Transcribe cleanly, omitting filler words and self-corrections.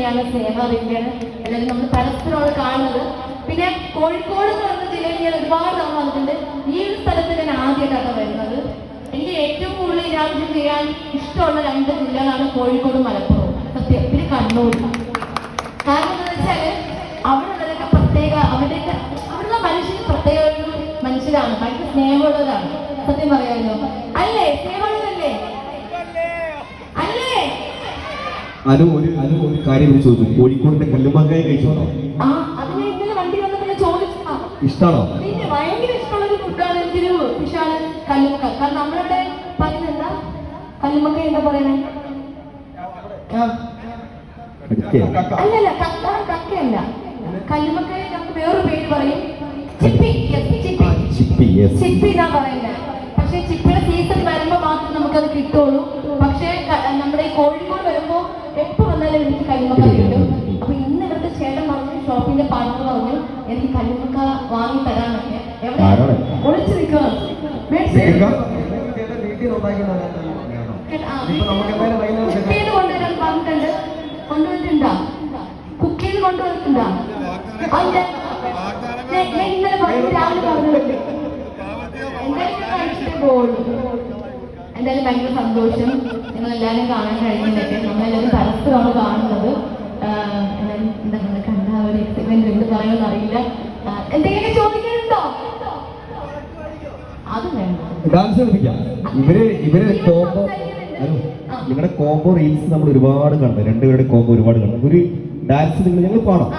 തന്നെയാണ്, സ്നേഹ അറിയിക്കുകയാണ് എല്ലാവരും നമ്മൾ പരസ്പരമാണ് കാണുന്നത്. പിന്നെ കോഴിക്കോട് എന്ന് പറഞ്ഞ ജില്ലയിൽ ഞാൻ ഒരുപാട് തവണ വന്നിട്ടുണ്ട്. ഈ ഒരു സ്ഥലത്ത് ഞാൻ ആദ്യമായിട്ടാണ് വരുന്നത്. എനിക്ക് ഏറ്റവും കൂടുതൽ യാത്ര ചെയ്യാൻ ഇഷ്ടമുള്ള 2 ജില്ലകളാണ് കോഴിക്കോട്, മലപ്പുറം, സത്യം. പിന്നെ കണ്ണൂർ. കാരണം എന്താണെന്ന് വെച്ചാൽ അവിടെ ഉള്ളതൊക്കെ പ്രത്യേക, അവിടെയുള്ള മനുഷ്യന് പ്രത്യേക ഒരു മനുഷ്യരാണ്, ഭയങ്കര സ്നേഹമുള്ളവരാണ്. സത്യം പറയാമല്ലോ, അല്ലേ? സ്നേഹമുള്ളതല്ലേ? അല്ലേ? അനു ഒരു കാര്യം ചോദിച്ചു, കോഴിക്കോടിന്റെ കല്ലുമക്കായ കഴിച്ചോട്ടോ? ആ, അതിന് ഇന്നലെ വണ്ടി വന്നപ്പോൾ ചോദിച്ചാ ഇഷ്ടമാണോ? പിന്നെ ഭയങ്കര ഇഷ്ടമുള്ള ഒരു ഫുഡാണ് എനിക്കൊരു ഫിഷാണ് കല്ലുമക്ക. കാരണം നമ്മളിവിടെ പറയുന്നത് എന്താ, കല്ലുമക്ക എന്താ പറയണേ? അല്ലല്ല, കക്കയല്ല. കല്ലുമക്കയെ നമുക്ക് വേറൊരു പേര് പറയും, ചിപ്പി. ചിപ്പി എന്നാ പറയുന്നത്. പക്ഷെ ചിപ്പിയുടെ സീസൺ വരുമ്പോ മാത്രം നമുക്കത് കിട്ടുള്ളൂ. പക്ഷെ നമ്മുടെ ഈ കോഴിക്കോട് വരുമ്പോ എപ്പോ വന്നാലും എനിക്ക് കല്ലുമക്ക കിട്ടും. അപ്പൊ ഇന്ന് ഇവിടുത്തെ ചേട്ടൻ പറഞ്ഞു, ഷോപ്പിന്റെ പാർട്ണർ പറഞ്ഞു എനിക്ക് കല്ലുമക്ക വാങ്ങി തരാനൊക്കെ. എവിടെ ഒളിച്ചു നിൽക്കുക കൊണ്ടുവരാൻ പറഞ്ഞിട്ടുണ്ട്. കൊണ്ടുവന്നിട്ടുണ്ടോ? കുക്ക് ചെയ്ത് കൊണ്ടുവന്നിട്ടുണ്ടോ? ഇന്നലെ പറഞ്ഞു, രാവിലെ പറഞ്ഞിട്ടുണ്ട്. എന്തായാലും ഭയങ്കര സന്തോഷം നിങ്ങളെല്ലാവരും കാണാൻ കഴിഞ്ഞതൊക്കെ. നമ്മളെല്ലാവരും പരസ്പരമാണ് കാണുന്നത്. എല്ലാവരും എന്താ കണ്ട ഒരു എക്സൈറ്റ്മെന്റ് എന്ത് പറയുമെന്ന് അറിയില്ല. എന്തെങ്കിലും ചോദിക്കാനുണ്ടോ? അത് വേണ്ട. ഡാൻസ് കളിപ്പിക്കാം. നിങ്ങളുടെ കോംബോ റീൽസ് നമ്മൾ ഒരുപാട് കണ്ടു, രണ്ടുപേരുടെ കോംബോ ഒരുപാട് കണ്ടു. ഒരു ഡാൻസ് ഞങ്ങൾ പാടാം.